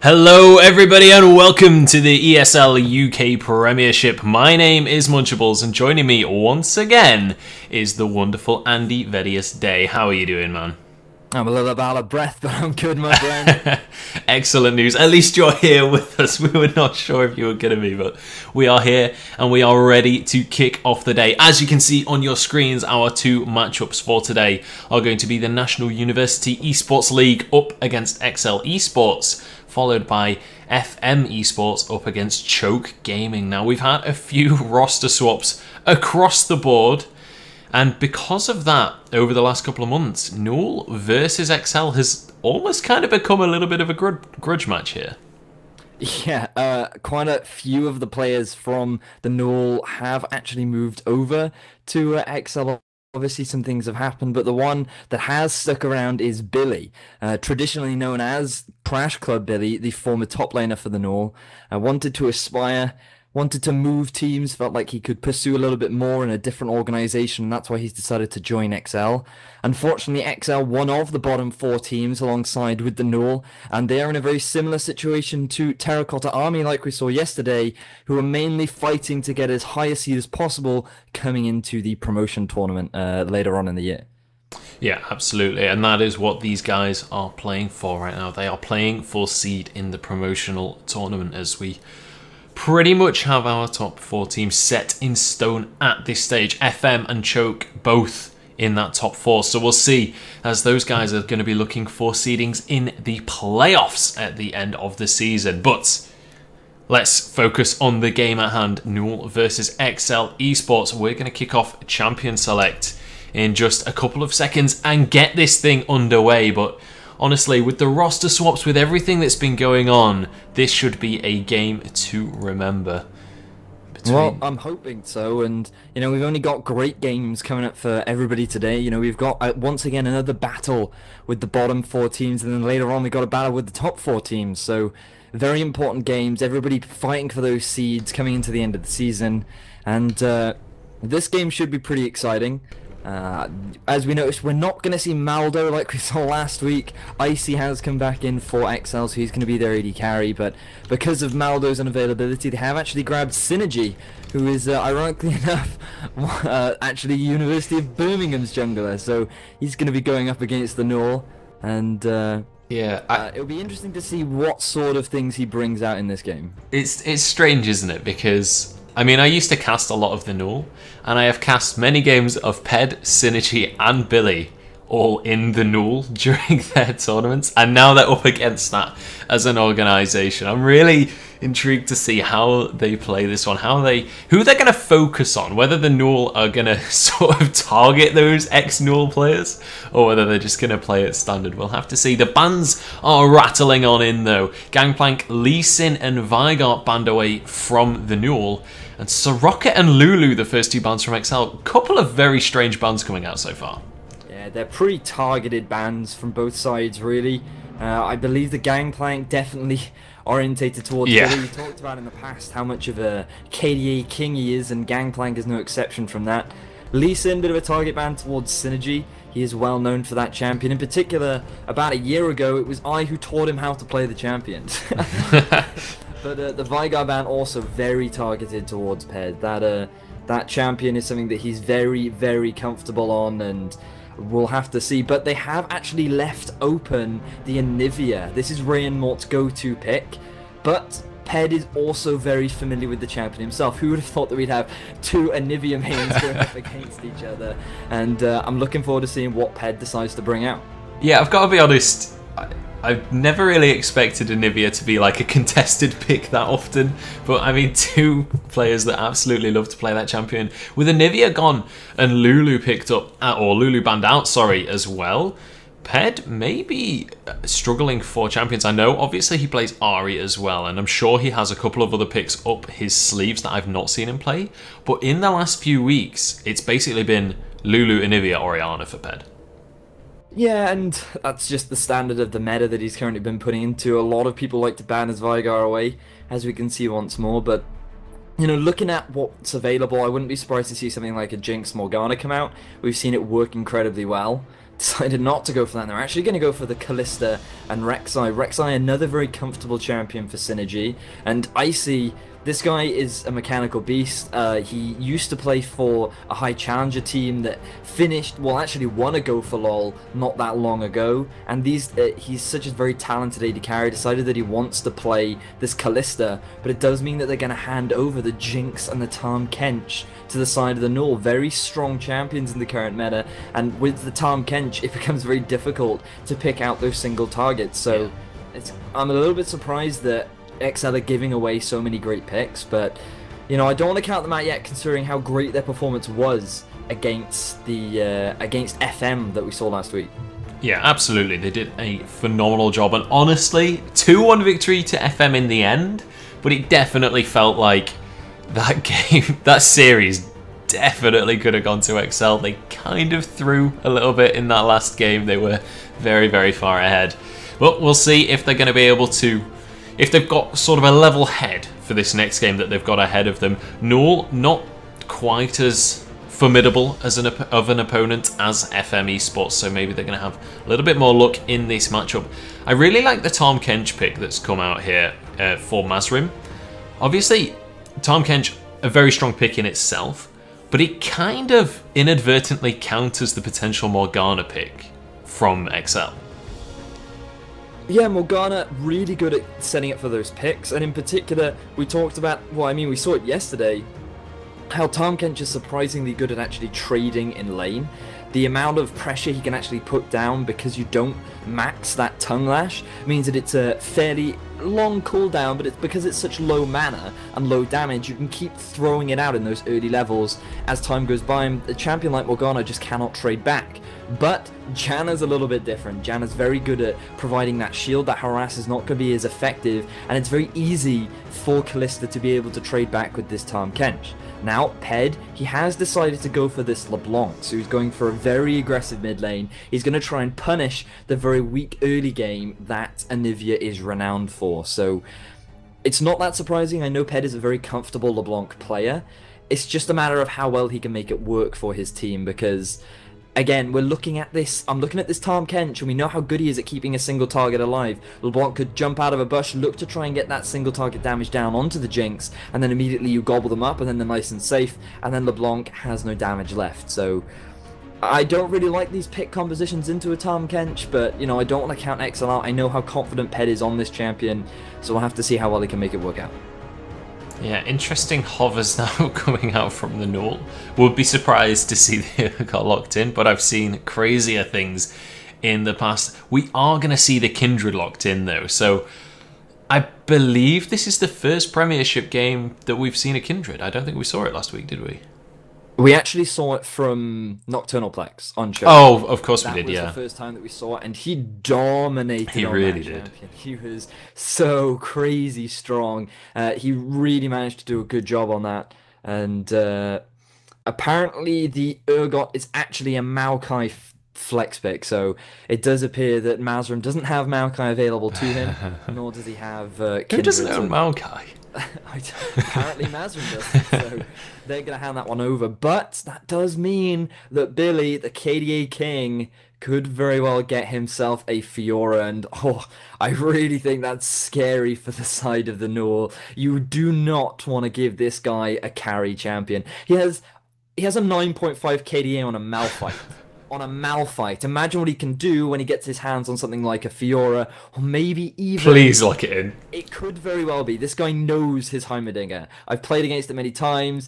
Hello everybody and welcome to the ESL UK Premiership. My name is Munchables and joining me once again is the wonderful Andy Vedius Day. How are you doing, man? I'm a little bit out of breath, but I'm good, my friend. Excellent news. At least you're here with us. We were not sure if you were going to be, but we are here and we are ready to kick off the day. As you can see on your screens, our two matchups for today are going to be the National University Esports League up against XL Esports, followed by FM Esports up against Choke Gaming. Now, we've had a few roster swaps across the board, and because of that, over the last couple of months, NUEL versus XL has almost kind of become a little bit of a grudge match here. Yeah, quite a few of the players from the NUEL have actually moved over to XL. Obviously, some things have happened, but the one that has stuck around is Billy, traditionally known as Crash Club Billy, the former top laner for the NUEL. Wanted to aspire, wanted to move teams, felt like he could pursue a little bit more in a different organization, and that's why he's decided to join XL. Unfortunately, XL one of the bottom four teams alongside with the NUEL, and they are in a very similar situation to Terracotta Army, like we saw yesterday, who are mainly fighting to get as high a seed as possible coming into the promotion tournament later on in the year. Yeah, absolutely, and that is what these guys are playing for right now. They are playing for seed in the promotional tournament, as we pretty much have our top four teams set in stone at this stage. FM and Choke both in that top four. So we'll see, as those guys are going to be looking for seedings in the playoffs at the end of the season. But let's focus on the game at hand, NUEL versus XL Esports. We're going to kick off Champion Select in just a couple of seconds and get this thing underway. But honestly, with the roster swaps, with everything that's been going on, this should be a game to remember. Well, I'm hoping so, and you know, we've only got great games coming up for everybody today. You know, we've got once again another battle with the bottom four teams, and then later on we got a battle with the top four teams. So very important games, everybody fighting for those seeds coming into the end of the season, and this game should be pretty exciting. As we noticed, we're not going to see Maldo like we saw last week. Icy has come back in for XL, so he's going to be their AD carry, but because of Maldo's unavailability, they have actually grabbed Synergy, who is, ironically enough, actually University of Birmingham's jungler, so he's going to be going up against the NUEL, and it'll be interesting to see what sort of things he brings out in this game. It's strange, isn't it? Because I mean, I used to cast a lot of the NUEL, and I have cast many games of Ped, Synergy, and Billy, all in the NUEL during their tournaments, and now they're up against that as an organisation. I'm really intrigued to see how they play this one, who they're going to focus on, whether the NUEL are going to sort of target those ex-NUEL players, or whether they're just going to play it standard. We'll have to see. The bans are rattling on in, though. Gangplank, Lee Sin, and Vigart banned away from the NUEL, and Soroka and Lulu, the first two bans from XL. A couple of very strange bans coming out so far. Yeah, they're pretty targeted bans from both sides, really. I believe the Gangplank definitely orientated towards Billy. We talked about in the past how much of a KDA king he is, and Gangplank is no exception from that. Lee Sin, bit of a target ban towards Synergy. He is well known for that champion. In particular, about a year ago, it was I who taught him how to play the champion. But the Vigart ban also very targeted towards Ped. That champion is something that he's very, very comfortable on, and we'll have to see. But they have actually left open the Anivia. This is Ray and Mort's go-to pick, but Ped is also very familiar with the champion himself. Who would have thought that we'd have two Anivia mains going up against each other? And I'm looking forward to seeing what Ped decides to bring out. Yeah, I've got to be honest, I've never really expected Anivia to be like a contested pick that often, but I mean, two players that absolutely love to play that champion. With Anivia gone and Lulu picked up, or Lulu banned out, sorry, as well, Ped may be struggling for champions. I know, obviously, he plays Ahri as well, and I'm sure he has a couple of other picks up his sleeves that I've not seen him play, but in the last few weeks, it's basically been Lulu, Anivia, Orianna for Ped. Yeah, and that's just the standard of the meta that he's currently been putting into. A lot of people like to ban his Vigart away, as we can see once more, but you know, looking at what's available, I wouldn't be surprised to see something like a Jinx Morgana come out. We've seen it work incredibly well. decided not to go for that. They're actually going to go for the Kalista and Rek'Sai. Rek'Sai, another very comfortable champion for Synergy. And Icy, this guy is a mechanical beast. He used to play for a high challenger team that finished, well, actually won a Go for LoL not that long ago. And he's such a very talented AD carry. Decided that he wants to play this Kalista, but it does mean that they're going to hand over the Jinx and the Tahm Kench to the side of the NUEL. Very strong champions in the current meta, and with the Tahm Kench, it becomes very difficult to pick out those single targets. So I'm a little bit surprised that EXL are giving away so many great picks, but you know, I don't want to count them out yet, considering how great their performance was against the against FM that we saw last week. Yeah, absolutely. They did a phenomenal job, and honestly, 2-1 victory to FM in the end, but it definitely felt like that game, that series definitely could have gone to EXL. They kind of threw a little bit in that last game. They were very, very far ahead. But we'll see if they're going to be able to, if they've got sort of a level head for this next game that they've got ahead of them. NUEL, not quite as formidable as an opponent as FM Esports, so maybe they're going to have a little bit more luck in this matchup. I really like the Tahm Kench pick that's come out here for Mazrim. Obviously, Tahm Kench, a very strong pick in itself, but it kind of inadvertently counters the potential Morgana pick from EXL. Yeah, Morgana really good at setting up for those picks, and in particular, we talked about, well, I mean, we saw it yesterday, how Tahm Kench is surprisingly good at actually trading in lane. The amount of pressure he can actually put down because you don't max that tongue lash means that it's a fairly long cooldown, but it's because it's such low mana and low damage, you can keep throwing it out in those early levels as time goes by, and a champion like Morgana just cannot trade back. But Janna's a little bit different. Janna's very good at providing that shield. That harass is not going to be as effective, and it's very easy for Kalista to be able to trade back with this Tahm Kench. Now, Ped, he has decided to go for this LeBlanc, so he's going for a very aggressive mid lane. He's going to try and punish the very weak early game that Anivia is renowned for. So, it's not that surprising. I know Ped is a very comfortable LeBlanc player. It's just a matter of how well he can make it work for his team, because again, we're looking at this, I'm looking at this Tahm Kench, and we know how good he is at keeping a single target alive. LeBlanc could jump out of a bush, look to try and get that single target damage down onto the Jinx, and then immediately you gobble them up, and then they're nice and safe, and then LeBlanc has no damage left. So, I don't really like these pick compositions into a Tahm Kench, but, you know, I don't want to count EXL out. I know how confident Ped is on this champion, so we'll have to see how well he can make it work out. Yeah, interesting hovers now coming out from the NUEL. Would be surprised to see they got locked in, but I've seen crazier things in the past. We are going to see the Kindred locked in though, so I believe this is the first Premiership game that we've seen a Kindred. I don't think we saw it last week, did we? We actually saw it from Nocturnal Plex on show. Oh, of course we did, yeah. That was the first time that we saw it, and he dominated. He on really that did. champion. He was so crazy strong. He really managed to do a good job on that. And apparently the Urgot is actually a Maokai flex pick, so it does appear that Mazrim doesn't have Maokai available to him, nor does he have Kindred. Who doesn't own Maokai? Apparently Mazrim does, so they're going to hand that one over. But that does mean that Billy, the KDA King, could very well get himself a Fiora, and oh, I really think that's scary for the side of the NUEL. You do not want to give this guy a carry champion. He has a 9.5 KDA on a Malphite. On a Malphite. Imagine what he can do when he gets his hands on something like a Fiora, or maybe even... Please lock it in. It could very well be. This guy knows his Heimerdinger. I've played against him many times.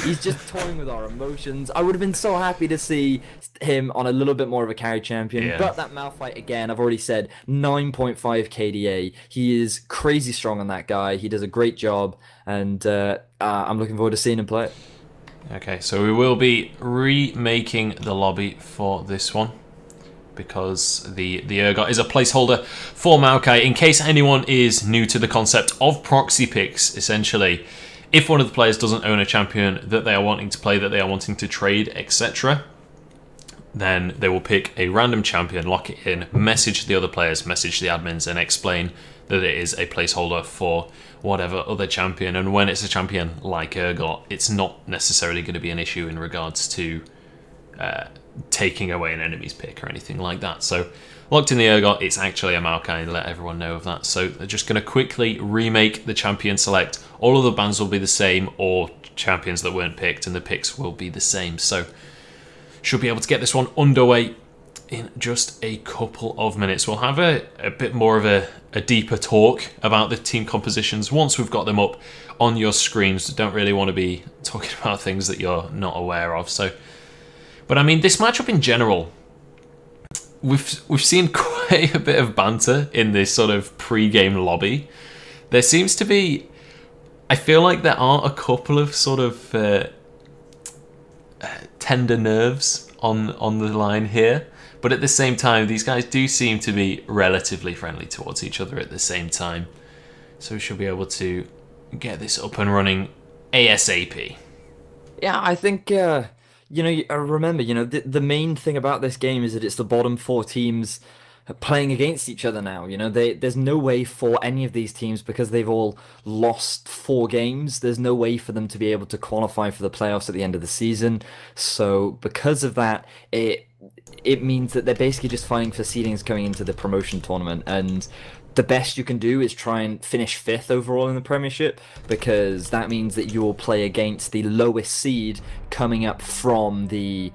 He's just toying with our emotions. I would have been so happy to see him on a little bit more of a carry champion, yeah. But that Malphite, again, I've already said, 9.5 KDA. He is crazy strong on that guy. He does a great job, and I'm looking forward to seeing him play it. Okay, so we will be remaking the lobby for this one because the Urgot is a placeholder for Maokai. In case anyone is new to the concept of proxy picks, essentially, if one of the players doesn't own a champion that they are wanting to play, that they are wanting to trade, etc., then they will pick a random champion, lock it in, message the other players, message the admins, and explain that it is a placeholder for whatever other champion. And when it's a champion like Urgot, it's not necessarily going to be an issue in regards to taking away an enemy's pick or anything like that. So locked in the Urgot, it's actually a Maokai, let everyone know of that. So they're just going to quickly remake the champion select. All of the bans will be the same, or champions that weren't picked, and the picks will be the same. So should be able to get this one underway in just a couple of minutes. We'll have a bit more of a deeper talk about the team compositions once we've got them up on your screens. Don't really want to be talking about things that you're not aware of. So, but I mean, this matchup in general, we've seen quite a bit of banter in this sort of pre-game lobby. There seems to be, I feel like there are a couple of sort of tender nerves on the line here. But at the same time, these guys do seem to be relatively friendly towards each other at the same time. So we should be able to get this up and running ASAP. Yeah, I think, remember, the main thing about this game is that it's the bottom 4 teams playing against each other now. There's no way for any of these teams, because they've all lost 4 games, there's no way for them to be able to qualify for the playoffs at the end of the season. So because of that, it means that they're basically just fighting for seedings going into the promotion tournament, and the best you can do is try and finish 5th overall in the Premiership, because that means that you will play against the lowest seed coming up from the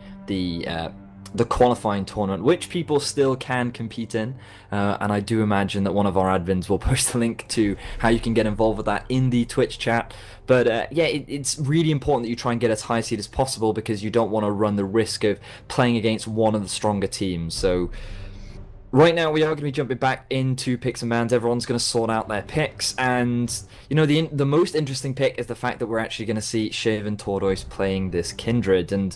qualifying tournament, which people still can compete in, and I do imagine that one of our admins will post a link to how you can get involved with that in the Twitch chat. But yeah, it's really important that you try and get as high seed as possible, because you don't want to run the risk of playing against one of the stronger teams. So right now we are going to be jumping back into picks and bans. Everyone's going to sort out their picks, and the most interesting pick is the fact that we're actually going to see Shaven Tortoise playing this Kindred, and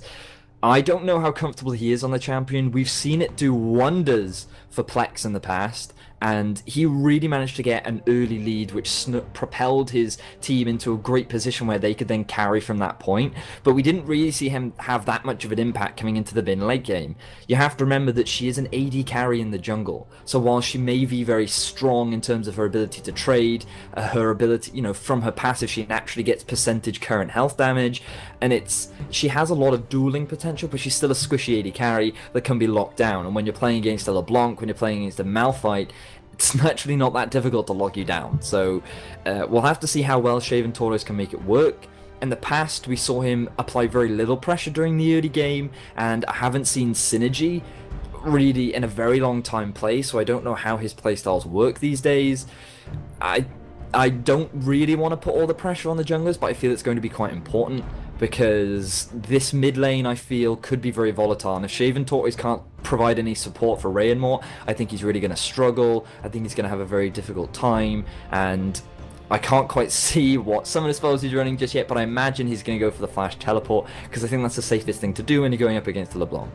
I don't know how comfortable he is on the champion. We've seen it do wonders for Plex in the past, and he really managed to get an early lead, which propelled his team into a great position where they could then carry from that point. But we didn't really see him have that much of an impact coming into the bin late game. You have to remember that she is an AD carry in the jungle, so while she may be very strong in terms of her ability to trade, her ability, from her passive, she naturally gets percentage current health damage, and she has a lot of dueling potential, but she's still a squishy AD carry that can be locked down. And when you're playing against a LeBlanc, when you're playing against a Malphite, it's naturally not that difficult to lock you down. So we'll have to see how well Shaven Tortoise can make it work. In the past, we saw him apply very little pressure during the early game, and I haven't seen Synergy really in a very long time play, so I don't know how his playstyles work these days. I don't really want to put all the pressure on the junglers, but I feel it's going to be quite important, because this mid lane, I feel, could be very volatile, and if Shaven Tortoise can't provide any support for Rayenmore, I think he's really going to struggle. I think he's going to have a very difficult time, and I can't quite see what some of the spells he's running just yet, but I imagine he's going to go for the flash teleport, because I think that's the safest thing to do when you're going up against a LeBlanc.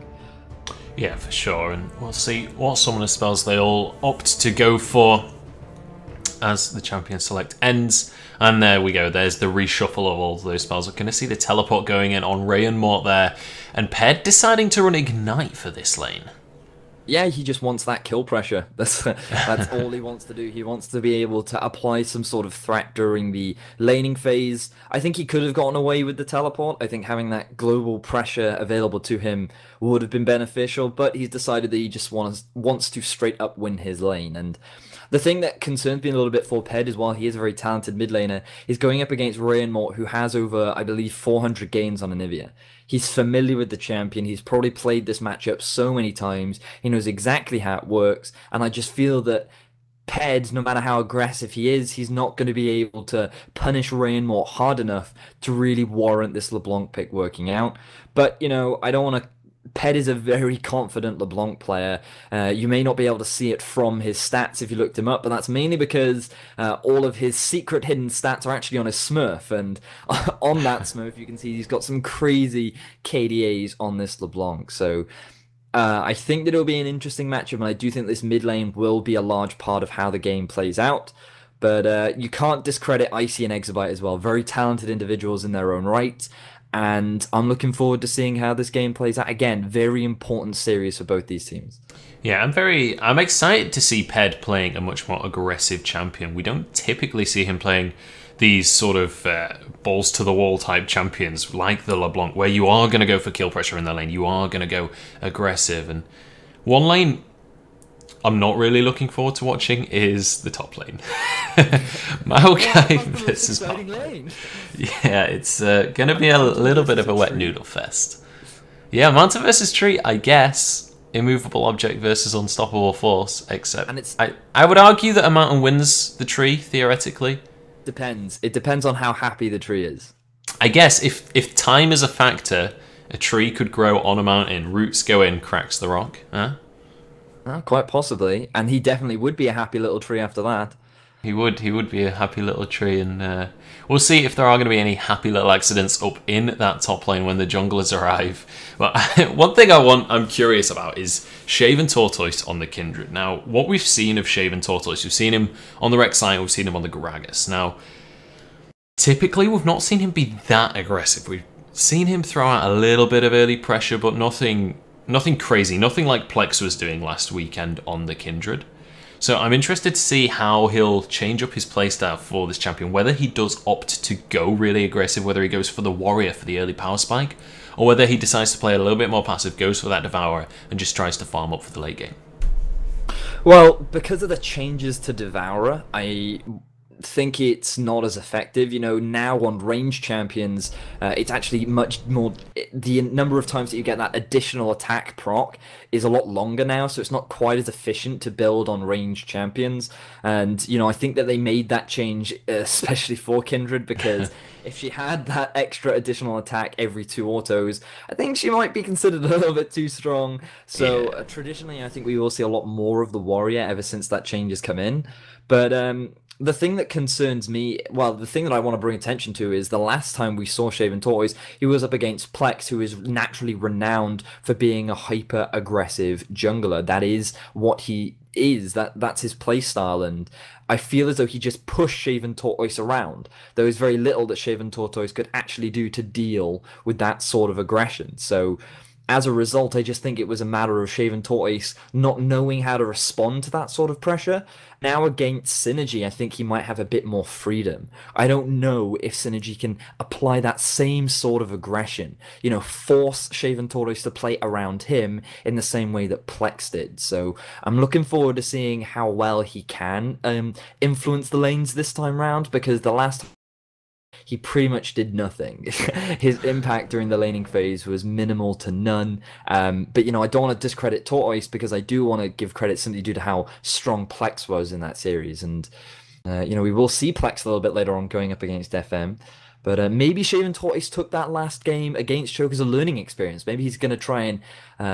Yeah, for sure, and we'll see what some of the spells they all opt to go for as the champion select ends. And there we go, there's the reshuffle of all of those spells. We're going to see the teleport going in on Rayenmort there, and Ped deciding to run Ignite for this lane. Yeah, he just wants that kill pressure. That's all he wants to do. He wants to be able to apply some sort of threat during the laning phase. I think he could have gotten away with the teleport. I think having that global pressure available to him would have been beneficial, but he's decided that he just wants to straight up win his lane. And the thing that concerns me a little bit for Ped is, while he is a very talented mid laner, he's going up against Rayenmort, who has over, I believe, 400 games on Anivia. He's familiar with the champion. He's probably played this matchup so many times. He knows exactly how it works. And I just feel that Ped, no matter how aggressive he is, he's not going to be able to punish Rayenmort hard enough to really warrant this LeBlanc pick working out. But, I don't want to... Ped is a very confident LeBlanc player. You may not be able to see it from his stats if you looked him up, but that's mainly because all of his secret hidden stats are actually on his Smurf, and on that Smurf you can see he's got some crazy KDAs on this LeBlanc. So I think that it'll be an interesting matchup, and I do think this mid lane will be a large part of how the game plays out. But you can't discredit Icy and Exabyte as well. Very talented individuals in their own right. And I'm looking forward to seeing how this game plays out. Again, very important series for both these teams. Yeah, I'm excited to see Ped playing a much more aggressive champion. We don't typically see him playing these sort of balls to the wall type champions like the LeBlanc, where you are going to go for kill pressure in the lane, you are going to go aggressive. And one lane I'm not really looking forward to watching is the top lane. Maokai versus lane. Yeah, it's going to be a little bit of a wet noodle fest. Yeah, Manta versus Tree, I guess. Immovable object versus unstoppable force, except and I would argue that a mountain wins the tree, theoretically. Depends. It depends on how happy the tree is. I guess if time is a factor, a tree could grow on a mountain, roots go in, cracks the rock. Huh? Quite possibly. And he definitely would be a happy little tree after that. He would be a happy little tree, and we'll see if there are going to be any happy little accidents up in that top lane when the junglers arrive. But one thing I'm curious about is Shaven Tortoise on the Kindred. Now, what we've seen of Shaven Tortoise, we've seen him on the Rek'Sai, we've seen him on the Gragas. Now, typically we've not seen him be that aggressive. We've seen him throw out a little bit of early pressure, but nothing crazy, nothing like Plex was doing last weekend on the Kindred. So I'm interested to see how he'll change up his playstyle for this champion, whether he does opt to go really aggressive, whether he goes for the Warrior for the early power spike, or whether he decides to play a little bit more passive, goes for that Devourer, and just tries to farm up for the late game. Well, because of the changes to Devourer, I think it's not as effective. You know, now on range champions, it's actually much more, the number of times that you get that additional attack proc is a lot longer now, so it's not quite as efficient to build on range champions. And, you know, I think that they made that change especially for Kindred, because if she had that extra additional attack every 2 autos, I think she might be considered a little bit too strong. So traditionally, I think we will see a lot more of the Warrior ever since that change has come in. But the thing that concerns me, well, the thing that I want to bring attention to is the last time we saw Shaven Tortoise, he was up against Plex, who is naturally renowned for being a hyper-aggressive jungler. That is what he is. That's his playstyle, and I feel as though he just pushed Shaven Tortoise around. There was very little that Shaven Tortoise could actually do to deal with that sort of aggression. So as a result, I just think it was a matter of Shaven Tortoise not knowing how to respond to that sort of pressure. Now against Synergy, I think he might have a bit more freedom. I don't know if Synergy can apply that same sort of aggression, you know, force Shaven Tortoise to play around him in the same way that Plex did. So I'm looking forward to seeing how well he can influence the lanes this time round, because the last he pretty much did nothing. His impact during the laning phase was minimal to none. But, you know, I don't want to discredit Tortoise, because I do want to give credit simply due to how strong Plex was in that series. And, you know, we will see Plex a little bit later on going up against FM. But maybe Shaven Tortoise took that last game against Choke as a learning experience. Maybe he's going to try and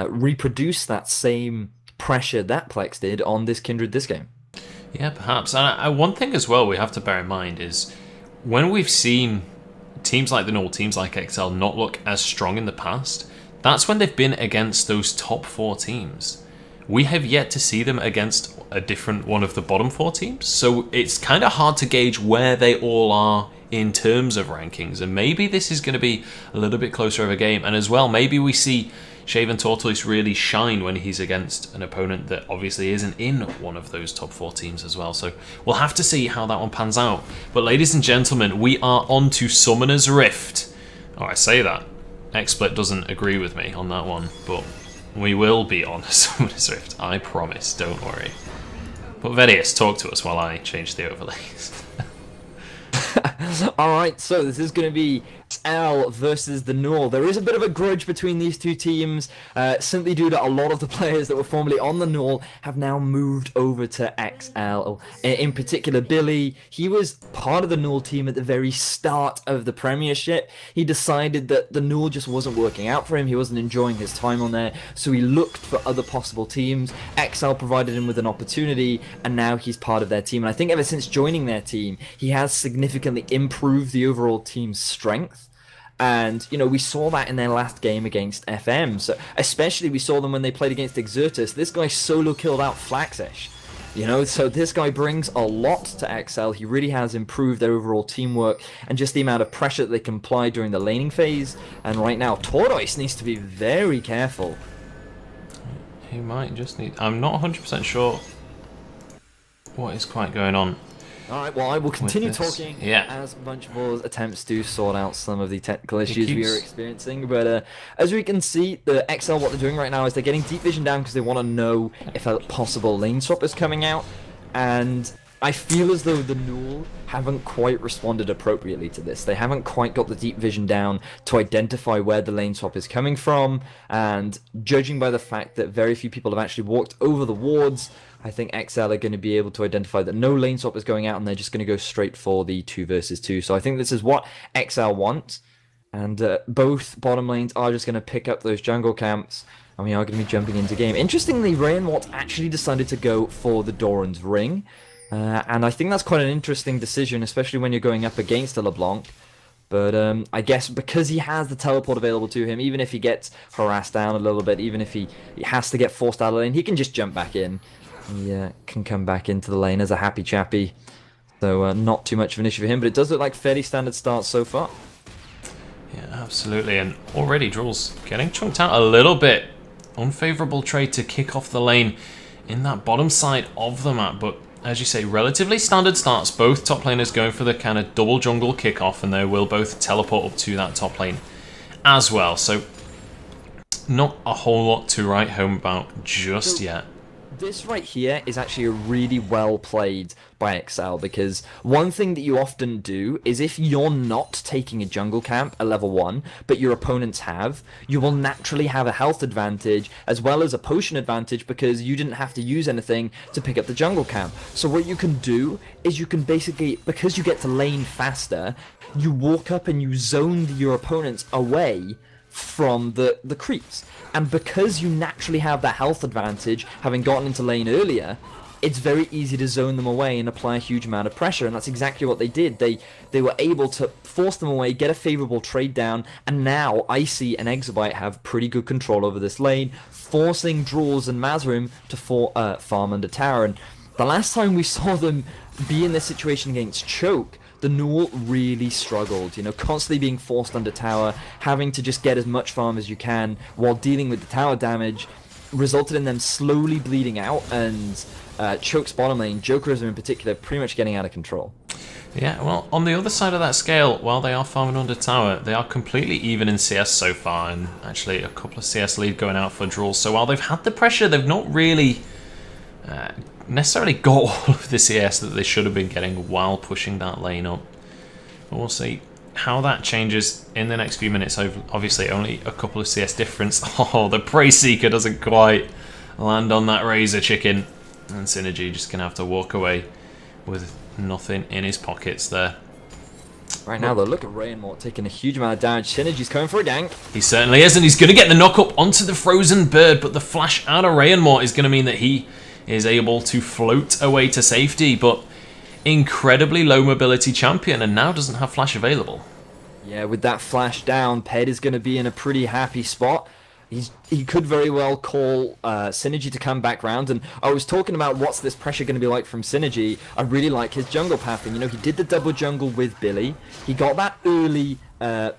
reproduce that same pressure that Plex did on this Kindred this game. Yeah, perhaps. And one thing as well we have to bear in mind is, when we've seen teams like the NUEL, teams like EXL not look as strong in the past, that's when they've been against those top 4 teams. We have yet to see them against a different one of the bottom 4 teams, so it's kind of hard to gauge where they all are in terms of rankings, and maybe this is going to be a little bit closer of a game. And as well, maybe we see Shaven Tortoise really shine when he's against an opponent that obviously isn't in one of those top 4 teams as well. So we'll have to see how that one pans out. But ladies and gentlemen, we are on to Summoner's Rift. Oh, I say that. XSplit doesn't agree with me on that one, but we will be on Summoner's Rift. I promise, don't worry. But Vedius, talk to us while I change the overlays. Alright, so this is going to be L versus the NUEL. There is a bit of a grudge between these two teams, simply due to a lot of the players that were formerly on the NUEL have now moved over to XL. In particular, Billy, he was part of the NUEL team at the very start of the Premiership. He decided that the NUEL just wasn't working out for him. He wasn't enjoying his time on there, so he looked for other possible teams. XL provided him with an opportunity, and now he's part of their team. And I think ever since joining their team, he has significantly improved the overall team's strength. And, you know, we saw that in their last game against FM. So, especially we saw them when they played against Exertus. This guy solo killed out Flaxish. You know, so this guy brings a lot to XL. He really has improved their overall teamwork and just the amount of pressure that they can apply during the laning phase. And right now, Tortoise needs to be very careful. He might just need... I'm not 100% sure what is quite going on. Alright, well, I will continue talking as Bunch Balls attempts to sort out some of the technical issues we are experiencing. But as we can see, the XL, what they're doing right now is they're getting deep vision down because they want to know if a possible lane swap is coming out. And I feel as though the NUEL haven't quite responded appropriately to this. They haven't quite got the deep vision down to identify where the lane swap is coming from, and judging by the fact that very few people have actually walked over the wards, I think XL are going to be able to identify that no lane swap is going out, and they're just going to go straight for the 2 versus 2. So I think this is what XL want, and both bottom lanes are just going to pick up those jungle camps, and we are going to be jumping into game. Interestingly, Ray and Watt actually decided to go for the Doran's Ring. And I think that's quite an interesting decision, especially when you're going up against a LeBlanc. But I guess because he has the teleport available to him, even if he gets harassed down a little bit, even if he has to get forced out of the lane, he can just jump back in. He can come back into the lane as a happy chappy. So not too much of an issue for him, but it does look like fairly standard starts so far. Yeah, absolutely. And already Drul's getting chunked out a little bit. Unfavourable trade to kick off the lane in that bottom side of the map, but as you say, relatively standard starts. Both top laners going for the kind of double jungle kickoff, and they will both teleport up to that top lane as well. So not a whole lot to write home about just yet. This right here is actually a really well played by XL, because one thing that you often do is if you're not taking a jungle camp at level 1, but your opponents have, you will naturally have a health advantage as well as a potion advantage because you didn't have to use anything to pick up the jungle camp. So what you can do is you can basically, because you get to lane faster, you walk up and you zone your opponents away from the creeps, and because you naturally have that health advantage having gotten into lane earlier, it's very easy to zone them away and apply a huge amount of pressure, and that's exactly what they did. They were able to force them away, get a favorable trade down, and now Icy and Exabyte have pretty good control over this lane, forcing Draws and Mazrim to farm under tower. And the last time we saw them be in this situation against Choke, the NUEL really struggled, you know, constantly being forced under tower, having to just get as much farm as you can while dealing with the tower damage, resulted in them slowly bleeding out, and Choke's bottom lane, Jokerism in particular, pretty much getting out of control. Yeah, well, on the other side of that scale, while they are farming under tower, they are completely even in CS so far, and actually a couple of CS lead going out for draws. So while they've had the pressure, they've not really necessarily got all of the CS that they should have been getting while pushing that lane up. But we'll see how that changes in the next few minutes. Obviously only a couple of CS difference. Oh, the Prey Seeker doesn't quite land on that Razor Chicken, and Synergy just gonna have to walk away with nothing in his pockets there. Right now though, look at Ray and Mort taking a huge amount of damage. Synergy's coming for a gank. He certainly is, and he's going to get the knock up onto the Frozen Bird, but the flash out of Ray and Mort is going to mean that he is able to float away to safety, but incredibly low mobility champion, and now doesn't have flash available. Yeah, with that flash down, Ped is going to be in a pretty happy spot. He could very well call Synergy to come back round, and I was talking about what's this pressure going to be like from Synergy. I really like his jungle pathing. You know, he did the double jungle with Billy. He got that early.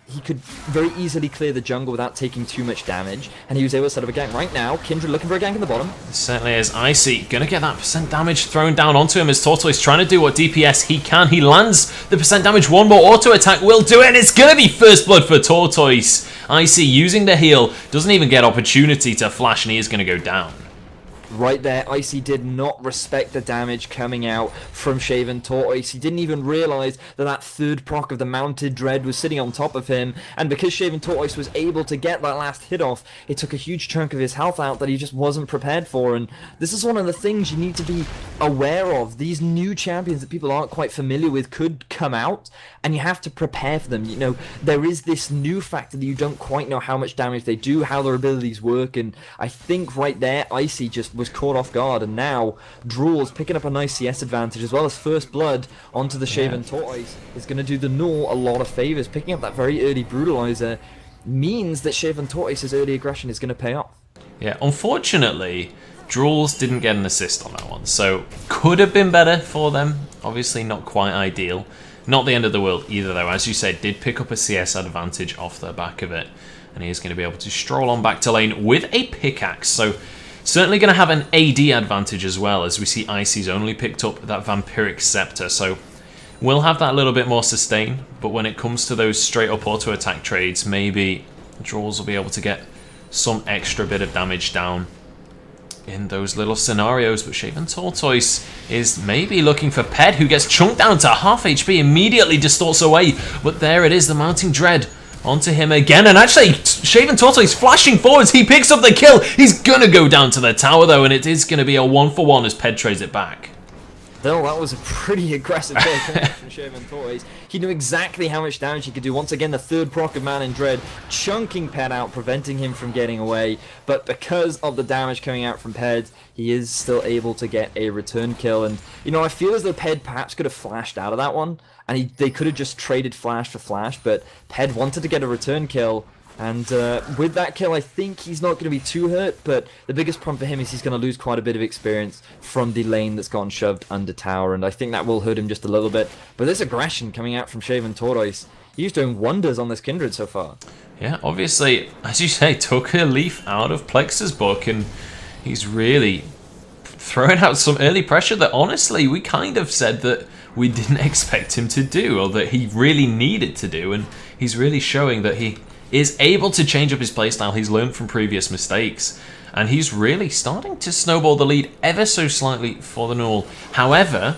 He could very easily clear the jungle without taking too much damage, and he was able to set up a gank. Right now, Kindred looking for a gank in the bottom. It certainly is. Icy gonna get that percent damage thrown down onto him as Tortoise trying to do what DPS he can. He lands the percent damage. One more auto attack will do it, and it's gonna be first blood for Tortoise. Icy using the heal, doesn't even get opportunity to flash, and he is gonna go down. Right there, Icy did not respect the damage coming out from Shaven Tortoise. He didn't even realise that that third proc of the Mounted Dread was sitting on top of him, and because Shaven Tortoise was able to get that last hit off, it took a huge chunk of his health out that he just wasn't prepared for. And this is one of the things you need to be aware of. These new champions that people aren't quite familiar with could come out, and you have to prepare for them. You know, there is this new factor that you don't quite know how much damage they do, how their abilities work, and I think right there, Icy just was caught off guard, and now Drew's picking up a nice CS advantage as well as first blood onto the Shaven Tortoise is going to do the NUEL a lot of favours. Picking up that very early brutalizer means that Shaven Tortoise's early aggression is going to pay off. Yeah, unfortunately, Drew's didn't get an assist on that one, so could have been better for them. Obviously not quite ideal. Not the end of the world either though. As you said, did pick up a CS advantage off the back of it, and he is going to be able to stroll on back to lane with a pickaxe. So Certainly going to have an AD advantage as well, as we see Icy's only picked up that Vampiric Scepter, so we'll have that a little bit more sustain, but when it comes to those straight up auto attack trades, maybe Draws will be able to get some extra bit of damage down in those little scenarios. But Shaven Tortoise is maybe looking for Ped, who gets chunked down to half HP, immediately distorts away, but there it is, the Mounting Dread onto him again, and actually Shaven Tortoise flashing forwards, he picks up the kill. He's gonna go down to the tower though, and it is gonna be a 1-for-1 as Ped trades it back. Still, that was a pretty aggressive play from Shaven Tortoise. He knew exactly how much damage he could do. Once again, the third proc of Man in Dread, chunking Ped out, preventing him from getting away. But because of the damage coming out from Ped, he is still able to get a return kill. And, you know, I feel as though Ped perhaps could have flashed out of that one, and they could have just traded flash for flash, but Ped wanted to get a return kill. And with that kill, I think he's not going to be too hurt, but the biggest problem for him is he's going to lose quite a bit of experience from the lane that's gone shoved under tower, and I think that will hurt him just a little bit. But this aggression coming out from Shaven Tortoise, he's doing wonders on this Kindred so far. Yeah, obviously, as you say, took a leaf out of Plex's book, and he's really throwing out some early pressure that, honestly, we kind of said that we didn't expect him to do, or that he really needed to do, and he's really showing that he is able to change up his playstyle. He's learned from previous mistakes, and he's really starting to snowball the lead ever so slightly for the NUEL. However,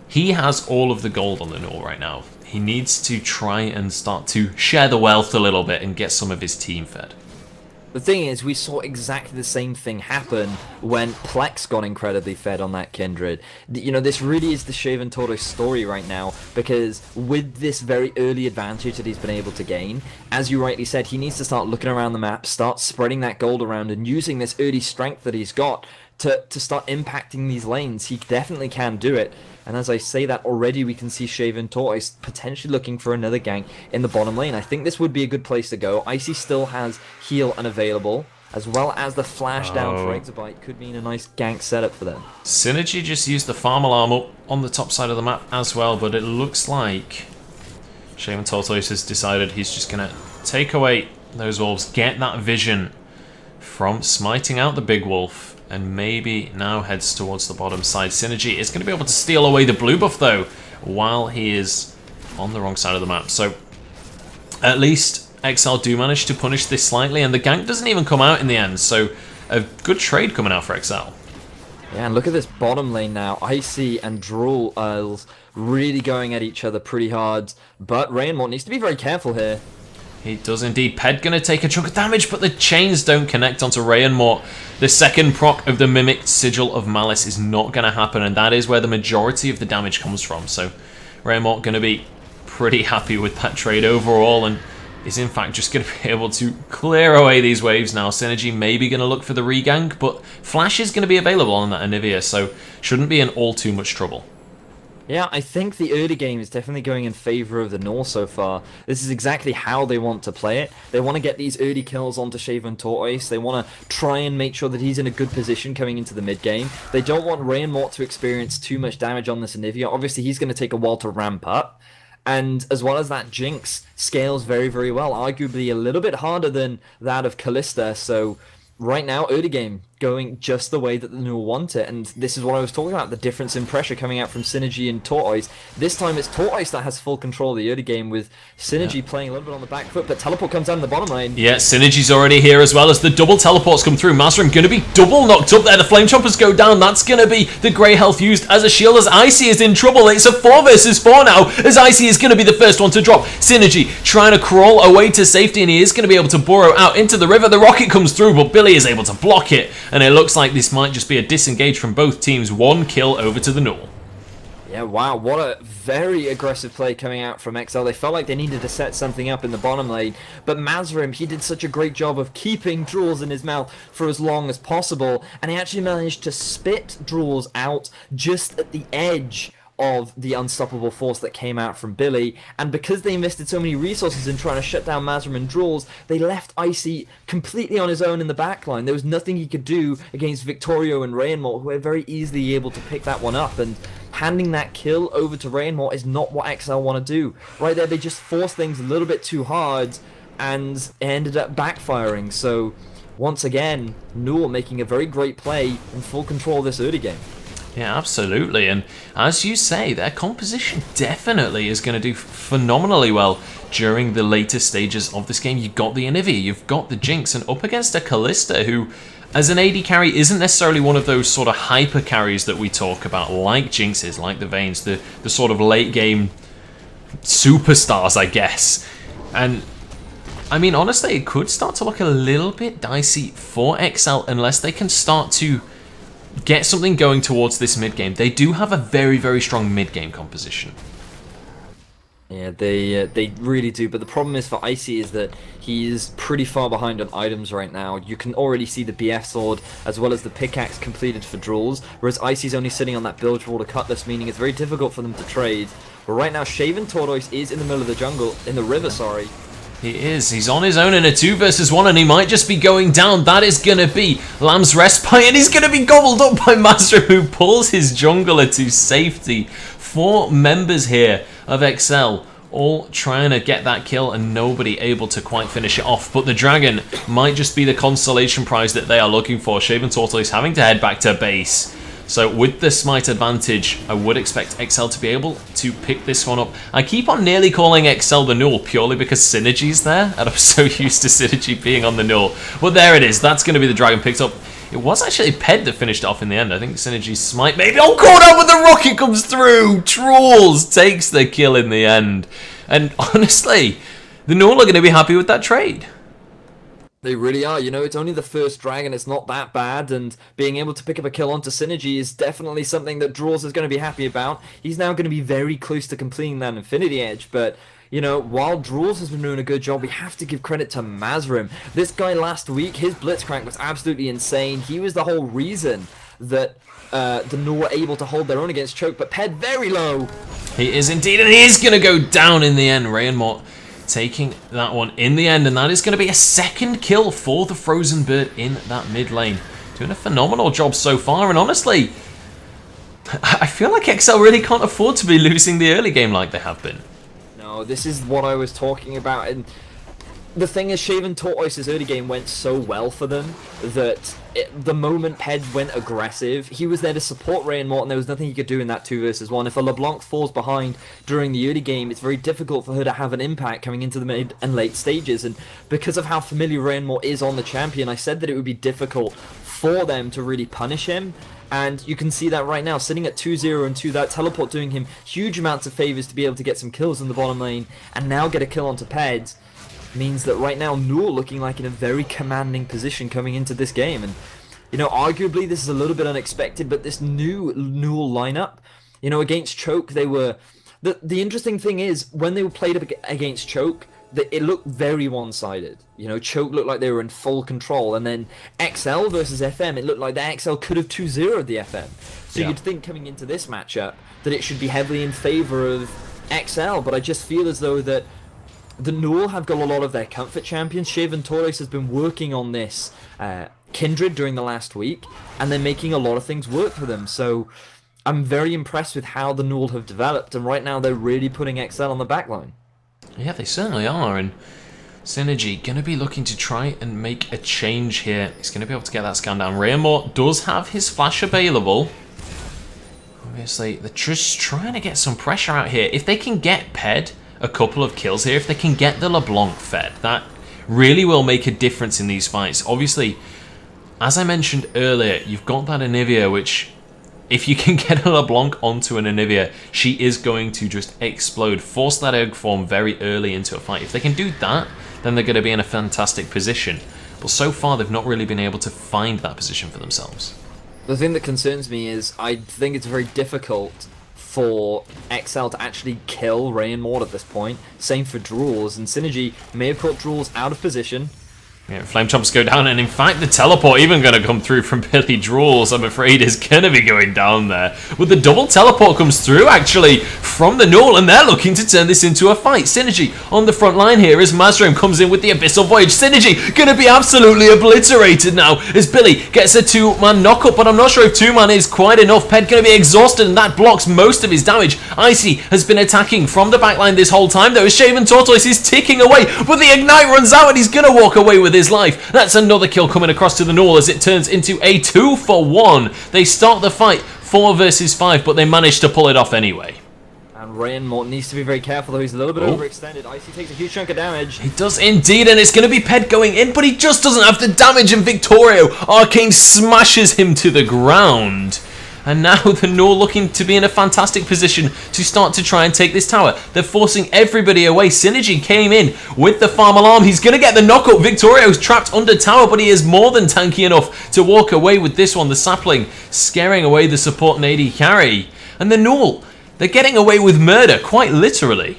he has all of the gold on the NUEL right now. He needs to try and start to share the wealth a little bit and get some of his team fed. The thing is, we saw exactly the same thing happen when Plex got incredibly fed on that Kindred. You know, this really is the Shaven Tortoise story right now, because with this very early advantage that he's been able to gain, as you rightly said, he needs to start looking around the map, start spreading that gold around, and using this early strength that he's got to start impacting these lanes. He definitely can do it. And as I say that, already we can see Shaven Tortoise potentially looking for another gank in the bottom lane. I think this would be a good place to go. Icy still has heal unavailable, as well as the flash down for Exabyte could mean a nice gank setup for them. Synergy just used the farm alarm up on the top side of the map as well, but it looks like Shaven Tortoise has decided he's just going to take away those wolves, get that vision from smiting out the big wolf, and maybe now heads towards the bottom side. Synergy is going to be able to steal away the blue buff though, while he is on the wrong side of the map. So at least XL do manage to punish this slightly, and the gank doesn't even come out in the end. So a good trade coming out for XL. Yeah, and look at this bottom lane now. Icy and Drool really going at each other pretty hard, but Rainmort needs to be very careful here. He does indeed. Ped gonna take a chunk of damage, but the chains don't connect onto Ray and Mort. The second proc of the Mimic Sigil of Malice is not gonna happen, and that is where the majority of the damage comes from. So Ray and Mort gonna be pretty happy with that trade overall, and is in fact just gonna be able to clear away these waves now. Synergy maybe gonna look for the regank, but Flash is gonna be available on that Anivia, so shouldn't be in all too much trouble. Yeah, I think the early game is definitely going in favor of the NUEL so far. This is exactly how they want to play it. They want to get these early kills onto Shaven Tortoise. They want to try and make sure that he's in a good position coming into the mid game. They don't want Ray and Mort to experience too much damage on this Anivia. Obviously, he's going to take a while to ramp up. And as well as that, Jinx scales very, very well. Arguably a little bit harder than that of Callista. So right now, early game going just the way that the NUEL want it, and this is what I was talking about, the difference in pressure coming out from Synergy and Tortoise. This time it's Tortoise that has full control of the early game, with Synergy playing a little bit on the back foot, but teleport comes down in the bottom lane. Yeah, Synergy's already here as well as the double teleports come through. Mazrim going to be double knocked up there. The Flame Choppers go down. That's going to be the grey health used as a shield, as Icy is in trouble. It's a 4 versus 4 now, as Icy is going to be the first one to drop. Synergy trying to crawl away to safety, and he is going to be able to burrow out into the river. The rocket comes through, but Billy is able to block it, and it looks like this might just be a disengage from both teams. 1 kill over to the NUEL. Yeah, wow, what a very aggressive play coming out from XL. They felt like they needed to set something up in the bottom lane, but Mazrim, he did such a great job of keeping Drools in his mouth for as long as possible, and he actually managed to spit Drools out just at the edge of the unstoppable force that came out from Billy. And because they invested so many resources in trying to shut down Mazrim and Drools, they left Icy completely on his own in the backline. There was nothing he could do against Victorio and Rainmort, who were very easily able to pick that one up, and handing that kill over to Rainmort is not what XL want to do. Right there, they just forced things a little bit too hard, and it ended up backfiring. So once again, NUEL making a very great play in full control of this early game. Yeah, absolutely. And as you say, their composition definitely is going to do phenomenally well during the later stages of this game. You've got the Anivia, you've got the Jinx, and up against a Kalista who, as an AD carry, isn't necessarily one of those sort of hyper carries that we talk about, like Jinx is, like the Vaynes, the sort of late game superstars, I guess. And I mean, honestly, it could start to look a little bit dicey for XL unless they can start to get something going towards this mid game. They do have a very, very strong mid game composition. Yeah, they really do, but the problem is for Icy is that he is pretty far behind on items right now. You can already see the BF sword as well as the pickaxe completed for draws, whereas Icy's only sitting on that bilge water cutlass, meaning it's very difficult for them to trade. But right now, Shaven Tortoise is in the middle of the jungle, in the river, sorry. He is. He's on his own in a 2 versus 1, and he might just be going down. That is going to be Lamb's Respite, and he's going to be gobbled up by Mazrim, who pulls his jungler to safety. 4 members here of XL, all trying to get that kill, and nobody able to quite finish it off. But the dragon might just be the consolation prize that they are looking for. Shaven Tortoise having to head back to base. So with the smite advantage, I would expect XL to be able to pick this one up. I keep on nearly calling XL the NUEL purely because Synergy's there, and I'm so used to Synergy being on the NUEL. But there it is, that's going to be the dragon picked up. It was actually Ped that finished it off in the end. I think Synergy's smite maybe. Oh, caught up with the rocket comes through! Trolls takes the kill in the end. And honestly, the NUEL are going to be happy with that trade. They really are. You know, it's only the first dragon. It's not that bad. And being able to pick up a kill onto Synergy is definitely something that Draws is going to be happy about. He's now going to be very close to completing that Infinity Edge. But, you know, while Draws has been doing a good job, we have to give credit to Mazrim. This guy last week, his Blitzcrank was absolutely insane. He was the whole reason that the NUEL were able to hold their own against Choke. But Ped very low. He is indeed. And he is going to go down in the end. Rayenmort taking that one in the end, and that is going to be a second kill for the Frozen Bird in that mid lane. Doing a phenomenal job so far, and honestly, I feel like XL really can't afford to be losing the early game like they have been. No, this is what I was talking about, and the thing is, Shaven Tortoise's early game went so well for them that the moment Ped went aggressive, he was there to support Rayenmort, and there was nothing he could do in that 2 versus 1. If a LeBlanc falls behind during the early game, it's very difficult for her to have an impact coming into the mid and late stages, and because of how familiar Rayenmort is on the champion, I said that it would be difficult for them to really punish him. And you can see that right now, sitting at 2-0 and 2, that teleport doing him huge amounts of favors to be able to get some kills in the bottom lane, and now get a kill onto Ped. Means that right now NUEL looking like in a very commanding position coming into this game. And, you know, arguably this is a little bit unexpected, but this new NUEL lineup, you know, against Choke, they were... The interesting thing is, when they were played up against Choke, it looked very one-sided. You know, Choke looked like they were in full control, and then XL versus FM, it looked like the XL could have 2-0'd the FM. So yeah, you'd think coming into this matchup that it should be heavily in favor of XL, but I just feel as though that the NUEL have got a lot of their comfort champions. Shaven Tortoise has been working on this Kindred during the last week, and they're making a lot of things work for them. So I'm very impressed with how the NUEL have developed, and right now they're really putting XL on the backline. Yeah, they certainly are, and Synergy going to be looking to try and make a change here. He's going to be able to get that scan down. Rayenmort does have his flash available. Obviously, they're just trying to get some pressure out here. If they can get Ped a couple of kills here, if they can get the LeBlanc fed, that really will make a difference in these fights. Obviously, as I mentioned earlier, you've got that Anivia, which if you can get a LeBlanc onto an Anivia, she is going to just explode, force that egg form very early into a fight. If they can do that, then they're going to be in a fantastic position. But so far, they've not really been able to find that position for themselves. The thing that concerns me is I think it's very difficult for XL to actually kill Rayenmort at this point. Same for Draws, and Synergy may have put Draws out of position. Yeah, Flame Chomps go down, and in fact the teleport even going to come through from Billy Draws, I'm afraid, is going to be going down there. But the double teleport comes through, actually, from the NUEL, and they're looking to turn this into a fight. Synergy on the front line here as Mazrim comes in with the Abyssal Voyage. Synergy going to be absolutely obliterated now as Billy gets a 2-man knockup, but I'm not sure if 2-man is quite enough. Ped going to be exhausted, and that blocks most of his damage. Icy has been attacking from the backline this whole time, though, as Shaven Tortoise is ticking away, but the Ignite runs out, and he's going to walk away with with his life. That's another kill coming across to the NUEL as it turns into a 2-for-1. They start the fight 4 versus 5, but they manage to pull it off anyway. And Rayenmort needs to be very careful though, he's a little bit overextended. Icy takes a huge chunk of damage. He does indeed, and it's going to be Ped going in, but he just doesn't have the damage, and Victorio, Arcane smashes him to the ground. And now the NUEL looking to be in a fantastic position to start to try and take this tower. They're forcing everybody away. Synergy came in with the farm alarm. He's going to get the knockup. Victorio's trapped under tower, but he is more than tanky enough to walk away with this one. The sapling scaring away the support and AD carry. And the NUEL, they're getting away with murder, quite literally.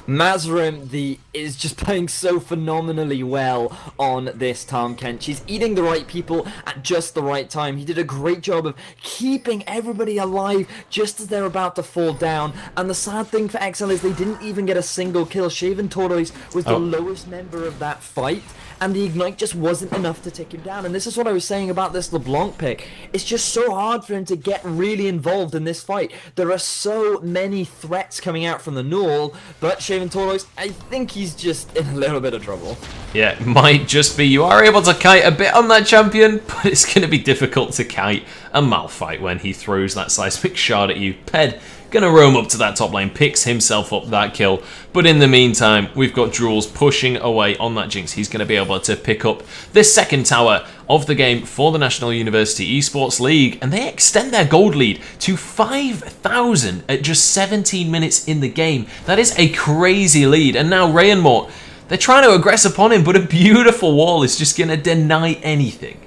Mazrim is just playing so phenomenally well on this Tahm Kench. He's eating the right people at just the right time. He did a great job of keeping everybody alive just as they're about to fall down. And the sad thing for XL is they didn't even get a single kill. Shaven Tortoise was the lowest member of that fight, and the Ignite just wasn't enough to take him down. And this is what I was saying about this LeBlanc pick. It's just so hard for him to get really involved in this fight. There are so many threats coming out from the NUEL, but Shaven Tortoise, I think he's just in a little bit of trouble. Yeah, it might just be you are able to kite a bit on that champion, but it's going to be difficult to kite a Malphite when he throws that seismic shard at you. Ped gonna roam up to that top lane, picks himself up that kill, but in the meantime we've got Jules pushing away on that Jinx. He's going to be able to pick up the second tower of the game for the National University Esports League, and they extend their gold lead to 5,000 at just 17 minutes in the game. That is a crazy lead, and now Rayenmort, they're trying to aggress upon him, but a beautiful wall is just going to deny anything.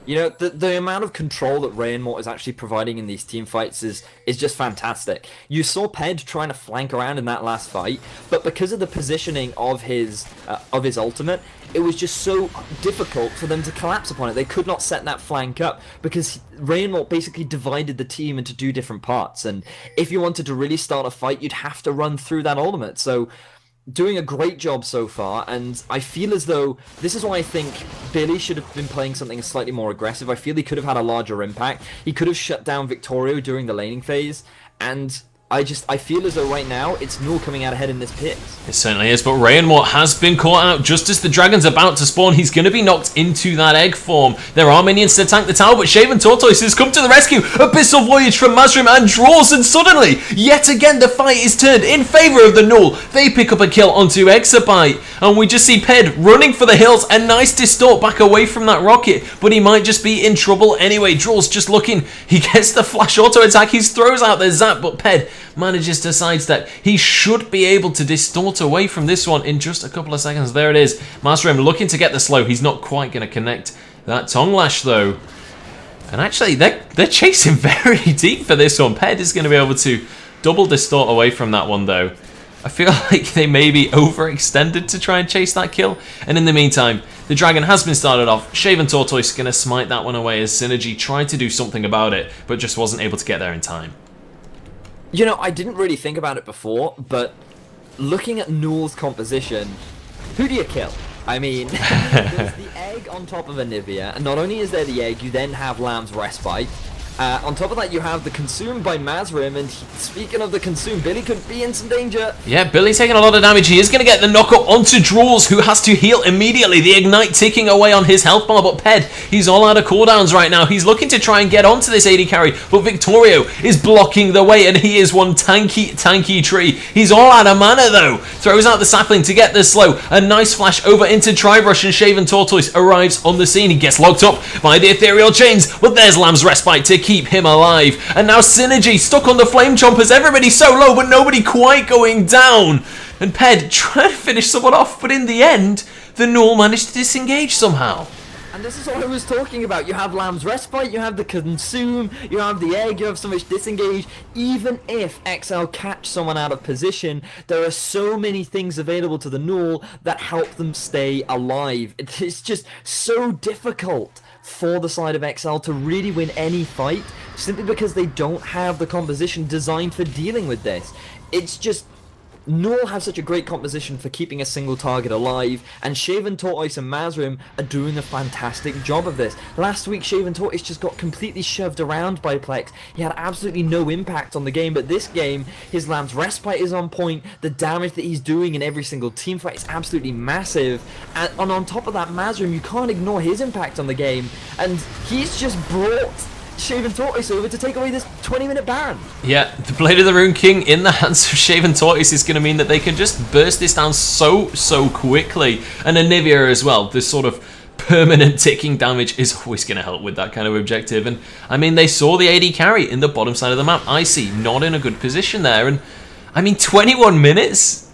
You know, the amount of control that Rayenmort is actually providing in these team fights is just fantastic. You saw Ped trying to flank around in that last fight, but because of the positioning of his ultimate, it was just so difficult for them to collapse upon it. They could not set that flank up because Rayenmort basically divided the team into 2 different parts, and if you wanted to really start a fight, you'd have to run through that ultimate. So doing a great job so far, and I feel as though this is why I think Billy should have been playing something slightly more aggressive. I feel he could have had a larger impact. He could have shut down Victorio during the laning phase, and I feel as though right now it's NUEL coming out ahead in this pit. It certainly is, but Rayenmort has been caught out just as the dragon's about to spawn. He's going to be knocked into that egg form. There are minions to tank the tower, but Shaven Tortoise has come to the rescue. Abyssal Voyage from Mazrim and draws, and suddenly, yet again, the fight is turned in favour of the NUEL. They pick up a kill onto Exabyte, and we just see Ped running for the hills. A nice distort back away from that rocket, but he might just be in trouble anyway. Draws just looking. He gets the flash auto attack. He throws out the zap, but Ped manages to sidestep. He should be able to distort away from this one in just a couple of seconds. There it is. Masterim looking to get the slow. He's not quite going to connect that tongue lash though. And actually, they're chasing very deep for this one. Ped is going to be able to double distort away from that one though. I feel like they may be overextended to try and chase that kill. And in the meantime, the dragon has been started off. Shaven Tortoise going to smite that one away as Synergy tried to do something about it, but just wasn't able to get there in time. You know, I didn't really think about it before, but looking at NUEL's composition, who do you kill? I mean, there's the egg on top of Anivia, and not only is there the egg, you then have Lamb's Respite. On top of that, you have the Consume by Mazrim, and speaking of the Consume, Billy could be in some danger. Yeah, Billy's taking a lot of damage. He is going to get the knock-up onto Drools, who has to heal immediately. The Ignite ticking away on his health bar, but Ped, he's all out of cooldowns right now. He's looking to try and get onto this AD carry, but Victorio is blocking the way, and he is one tanky tree. He's all out of mana, though. Throws out the sapling to get the slow. A nice flash over into Tribrush, and Shaven Tortoise arrives on the scene. He gets locked up by the ethereal chains, but there's Lamb's Respite to keep him alive. And now Synergy stuck on the Flame Chompers. Everybody's so low, but nobody quite going down. And Ped trying to finish someone off, but in the end, the NUEL managed to disengage somehow. And this is what I was talking about. You have Lamb's Respite, you have the Consume, you have the Egg, you have so much disengage. Even if XL catch someone out of position, there are so many things available to the NUEL that help them stay alive. It's just so difficult for the side of XL to really win any fight, simply because they don't have the composition designed for dealing with this. It's just NUEL have such a great composition for keeping a single target alive, and Shaven Tortoise and Mazrim are doing a fantastic job of this. Last week, Shaven Tortoise just got completely shoved around by Plex. He had absolutely no impact on the game, but this game, his Lamb's Respite is on point. The damage that he's doing in every single team fight is absolutely massive. And on top of that, Mazrim, you can't ignore his impact on the game, and he's just brought Shaven Tortoise over to take away this 20-minute ban. Yeah, the Blade of the Rune King in the hands of Shaven Tortoise is going to mean that they can just burst this down so quickly. And Anivia as well, this sort of permanent ticking damage is always going to help with that kind of objective. And I mean, they saw the AD carry in the bottom side of the map. Icy not in a good position there. And I mean, 21 minutes?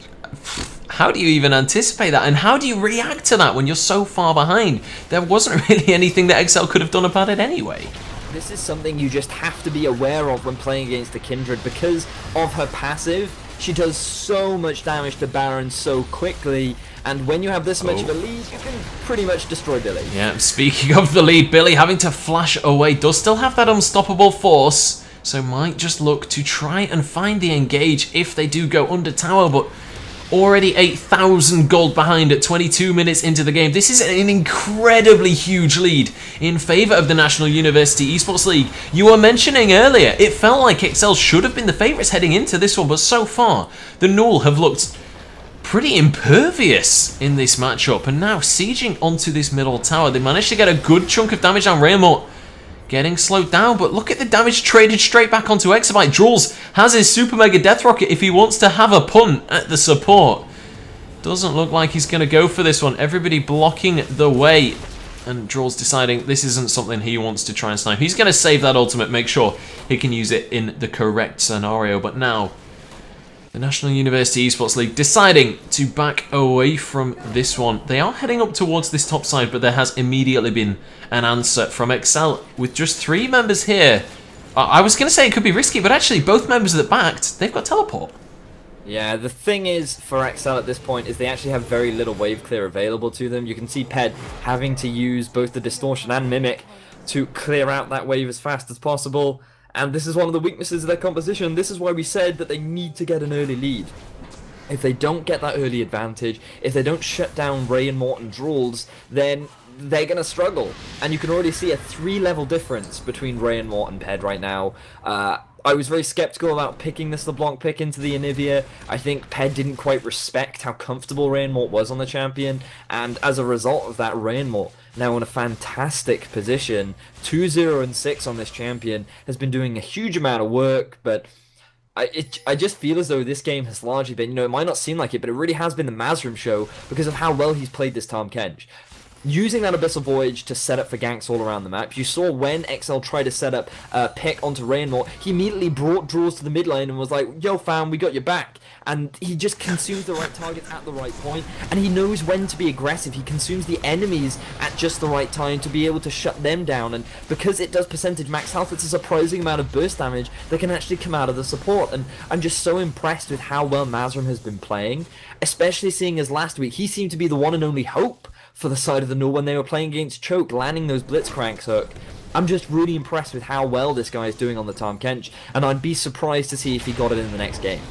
How do you even anticipate that? And how do you react to that when you're so far behind? There wasn't really anything that XL could have done about it anyway. This is something you just have to be aware of when playing against the Kindred. Because of her passive, she does so much damage to Baron so quickly, and when you have this much of a lead, you can pretty much destroy Billy. Yeah, speaking of the lead, Billy having to flash away does still have that unstoppable force, so might just look to try and find the engage if they do go under tower, but already 8,000 gold behind at 22 minutes into the game. This is an incredibly huge lead in favour of the National University Esports League. You were mentioning earlier, it felt like XL should have been the favourites heading into this one, but so far, the NUEL have looked pretty impervious in this matchup, and now sieging onto this middle tower, they managed to get a good chunk of damage on Raymond. Getting slowed down, but look at the damage traded straight back onto Exabyte. Jules has his Super Mega Death Rocket if he wants to have a punt at the support. Doesn't look like he's going to go for this one. Everybody blocking the way. And Jules deciding this isn't something he wants to try and snipe. He's going to save that ultimate, make sure he can use it in the correct scenario. But now, the National University Esports League deciding to back away from this one. They are heading up towards this top side, but there has immediately been an answer from XL with just 3 members here. I was going to say it could be risky, but actually both members that backed, they've got teleport. Yeah, the thing is for XL at this point is they actually have very little wave clear available to them. You can see Ped having to use both the Distortion and Mimic to clear out that wave as fast as possible. And this is one of the weaknesses of their composition. This is why we said that they need to get an early lead. If they don't get that early advantage, if they don't shut down Ray and Morton Drools, then they're going to struggle. And you can already see a 3-level difference between Ray and Morton Ped right now. I was very skeptical about picking this LeBlanc pick into the Anivia. I think Ped didn't quite respect how comfortable Ray and Mort was on the champion, and as a result of that, Ray and Mort now in a fantastic position. 2-0 and 6 on this champion, has been doing a huge amount of work, but I just feel as though this game has largely been, you know, it might not seem like it, but it really has been the Mazrim show because of how well he's played this Tahm Kench. Using that Abyssal Voyage to set up for ganks all around the map. You saw when XL tried to set up pick onto Rainmore, he immediately brought draws to the mid lane and was like, yo fam, we got your back. And he just consumes the right targets at the right point, and he knows when to be aggressive. He consumes the enemies at just the right time to be able to shut them down, and because it does percentage max health, it's a surprising amount of burst damage that can actually come out of the support. And I'm just so impressed with how well Mazrim has been playing, especially seeing as last week he seemed to be the one and only hope for the side of the NUEL when they were playing against Choke, landing those Blitzcranks hook. I'm just really impressed with how well this guy is doing on the Tahm Kench, and I'd be surprised to see if he got it in the next game.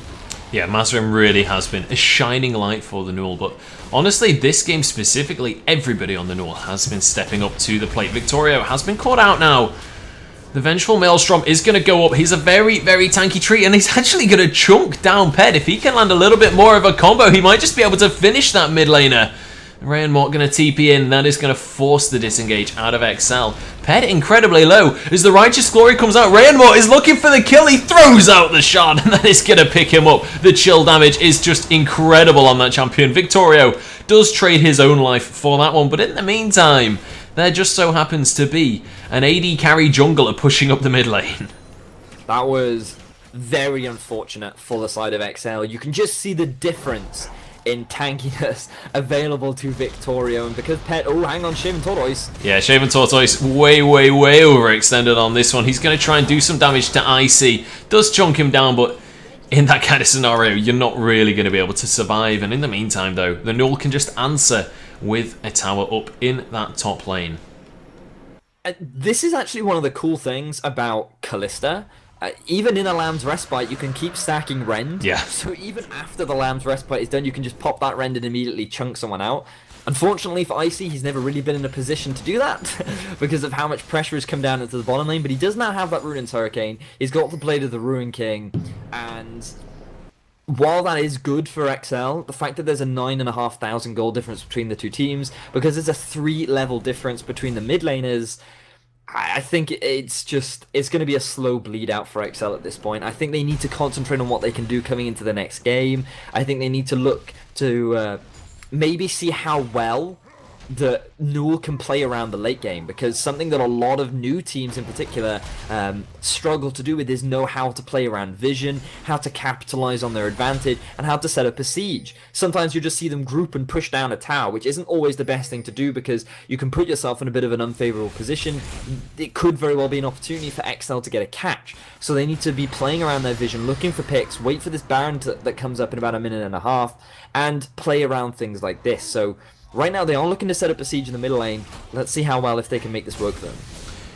Yeah, Mazrim really has been a shining light for the NUEL, but honestly, this game specifically, everybody on the NUEL has been stepping up to the plate. Victorio has been caught out now. The Vengeful Maelstrom is going to go up. He's a very, very tanky treat, and he's actually going to chunk down Ped. If he can land a little bit more of a combo, he might just be able to finish that mid laner. Ray and Mort going to TP in. That is going to force the disengage out of XL. Ped incredibly low. As the Righteous Glory comes out, Ray and Mort is looking for the kill. He throws out the shot, and that is going to pick him up. The chill damage is just incredible on that champion. Victorio does trade his own life for that one, but in the meantime, there just so happens to be an AD carry jungler pushing up the mid lane. That was very unfortunate for the side of XL. You can just see the difference in tankiness available to Victorio, and because Pet, oh hang on, Shaven Tortoise. Yeah, Shaven Tortoise way overextended on this one. He's going to try and do some damage to Icy. Does chunk him down, but in that kind of scenario, you're not really going to be able to survive. And in the meantime though, the NUEL can just answer with a tower up in that top lane. This is actually one of the cool things about Kalista. even in a Lamb's Respite, you can keep stacking Rend. Yeah. So even after the Lamb's Respite is done, you can just pop that Rend and immediately chunk someone out. Unfortunately for Icy, he's never really been in a position to do that because of how much pressure has come down into the bottom lane, but he does now have that Ruin's Hurricane. He's got the Blade of the Ruin King, and while that is good for XL, the fact that there's a 9,500 gold difference between the two teams, because there's a 3-level difference between the mid laners, I think it's going to be a slow bleed out for XL at this point. I think they need to concentrate on what they can do coming into the next game. I think they need to look to maybe see how well the NUEL can play around the late game, because something that a lot of new teams in particular struggle to do with is know how to play around vision, how to capitalize on their advantage, and how to set up a siege. Sometimes you just see them group and push down a tower, which isn't always the best thing to do because you can put yourself in a bit of an unfavorable position. It could very well be an opportunity for XL to get a catch. So they need to be playing around their vision, looking for picks, wait for this Baron that comes up in about a minute and a half, and play around things like this. So right now, they are looking to set up a siege in the middle lane. Let's see how well if they can make this work for them.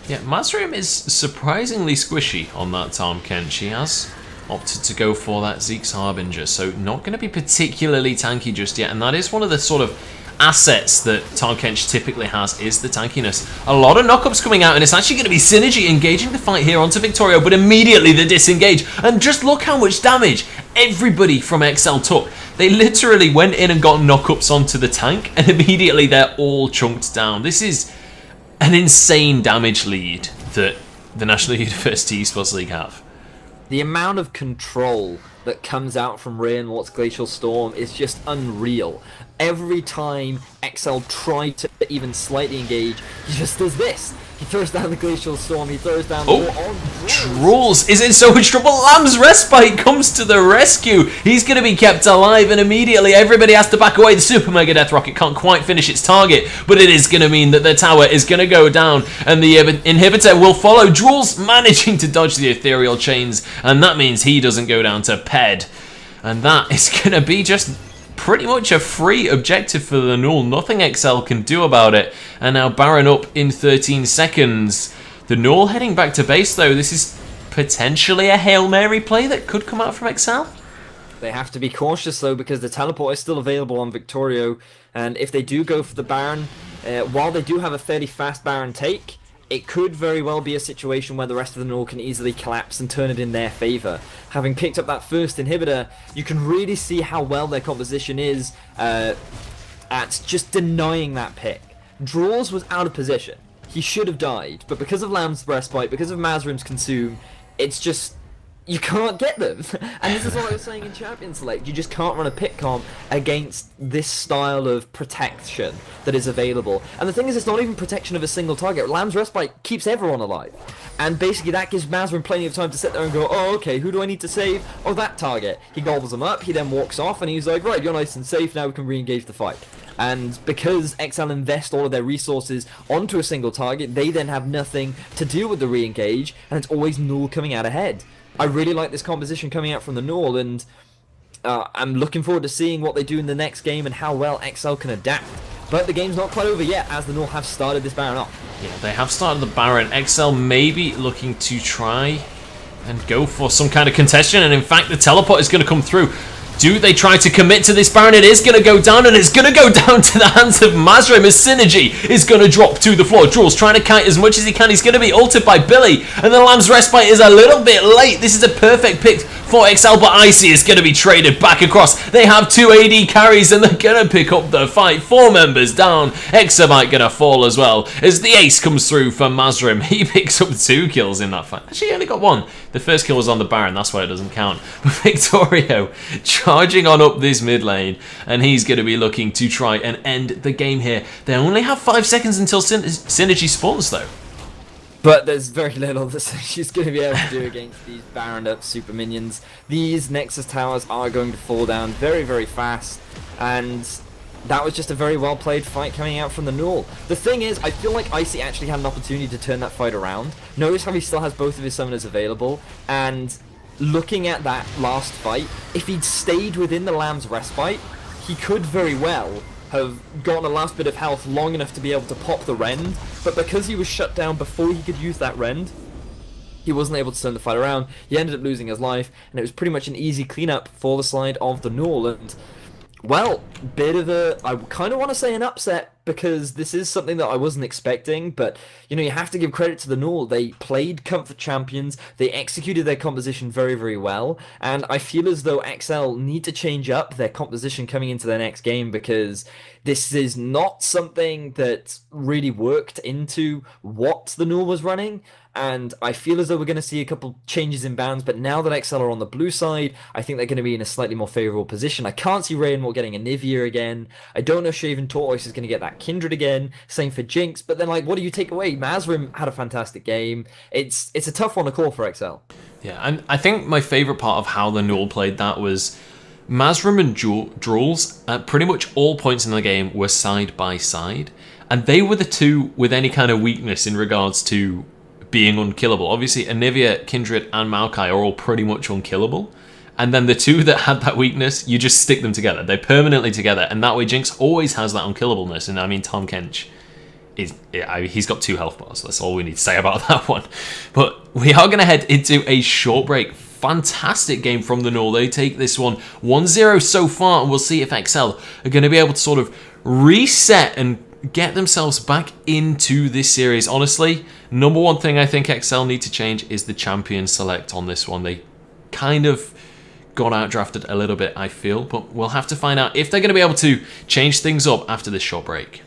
Yeah, Mazrim is surprisingly squishy on that Tahm Kench. He has opted to go for that Zeke's Harbinger, so not going to be particularly tanky just yet. And that is one of the sort of assets that Tahm Kench typically has, is the tankiness. A lot of knockups coming out, and it's actually going to be Synergy engaging the fight here onto Victorio, but immediately they disengage. And just look how much damage everybody from XL took. They literally went in and got knockups onto the tank, and immediately they're all chunked down. This is an insane damage lead that the National University Esports League have. The amount of control that comes out from Raynort's Glacial Storm is just unreal. Every time XL try to even slightly engage, he just does this. He throws down the Glacial Storm, he throws down the Drools is in so much trouble. Lamb's Respite comes to the rescue. He's going to be kept alive, and immediately everybody has to back away. The Super Mega Death Rocket can't quite finish its target, but it is going to mean that the tower is going to go down, and the inhibitor will follow. Drools managing to dodge the ethereal chains, and that means he doesn't go down to Ped. And that is going to be just pretty much a free objective for the NUEL. Nothing XL can do about it. And now Baron up in 13 seconds. The NUEL heading back to base though. This is potentially a Hail Mary play that could come out from XL. They have to be cautious though, because the teleport is still available on Victorio. And if they do go for the Baron, while they do have a fairly fast Baron take, it could very well be a situation where the rest of the NUEL can easily collapse and turn it in their favour. Having picked up that first inhibitor, you can really see how well their composition is at just denying that pick. Draws was out of position. He should have died, but because of Lamb's Respite, because of Mazrim's Consume, it's just, you can't get them. And this is what I was saying in Champion Select. You just can't run a pick comp against this style of protection that is available. And the thing is, it's not even protection of a single target. Lamb's Respite keeps everyone alive. And basically that gives Mazrim plenty of time to sit there and go, oh, okay, who do I need to save? Oh, that target. He gobbles them up, he then walks off, and he's like, right, you're nice and safe, now we can re-engage the fight. And because XL invest all of their resources onto a single target, they then have nothing to deal with the re-engage, and it's always NUEL coming out ahead. I really like this composition coming out from the NUEL, and I'm looking forward to seeing what they do in the next game and how well XL can adapt. But the game's not quite over yet, as the NUEL have started this Baron off. Yeah, they have started the Baron. XL maybe looking to try and go for some kind of contention, and in fact the teleport is going to come through. Do they try to commit to this Baron? It is going to go down, and it's going to go down to the hands of Mazrim as Synergy is going to drop to the floor. Drools trying to kite as much as he can. He's going to be ulted by Billy, and the Lamb's Respite is a little bit late. This is a perfect pick for XL, but Icy is going to be traded back across. They have 2 AD carries, and they're going to pick up the fight. 4 members down. Exabyte going to fall as well as the ace comes through for Mazrim. He picks up 2 kills in that fight. Actually, he only got 1. The first kill was on the Baron, that's why it doesn't count. But Victorio charging on up this mid lane, and he's going to be looking to try and end the game here. They only have 5 seconds until Synergy spawns though. But there's very little that she's going to be able to do against these Baroned up super minions. These Nexus towers are going to fall down very, very fast, and that was just a very well played fight coming out from the NUEL. The thing is, I feel like Icy actually had an opportunity to turn that fight around. Notice how he still has both of his summoners available, and looking at that last fight, if he'd stayed within the Lamb's Respite, he could very well have gotten a last bit of health long enough to be able to pop the Rend, but because he was shut down before he could use that Rend, He wasn't able to turn the fight around. He ended up losing his life, and it was pretty much an easy cleanup for the side of the NUEL. And well, bit of a, I kind of want to say an upset because this is something that I wasn't expecting, but you know, you have to give credit to the NUEL. They played comfort champions, they executed their composition very, very well, and I feel as though XL need to change up their composition coming into their next game because this is not something that really worked into what the NUEL was running. And I feel as though we're going to see a couple changes in bans, but now that XL are on the blue side, I think they're going to be in a slightly more favourable position. I can't see Raynor getting a Nivea again. I don't know if Shaven Tortoise is going to get that Kindred again. Same for Jinx. But then, like, what do you take away? Mazrim had a fantastic game. It's a tough one to call for XL. Yeah, and I think my favourite part of how the NUEL played that was Mazrim and Drools at pretty much all points in the game were side by side. And they were the two with any kind of weakness in regards to being unkillable. Obviously, Anivia, Kindred, and Maokai are all pretty much unkillable. And then the two that had that weakness, you just stick them together. They're permanently together. And that way, Jinx always has that unkillableness. And I mean, Tahm Kench, he's got 2 health bars. That's all we need to say about that one. But we are going to head into a short break. Fantastic game from the NUEL. They take this one 1-0 so far. And we'll see if XL are going to be able to sort of reset and get themselves back into this series. Honestly, number one thing I think XL need to change is the champion select on this one. They kind of got outdrafted a little bit, I feel, but we'll have to find out if they're going to be able to change things up after this short break.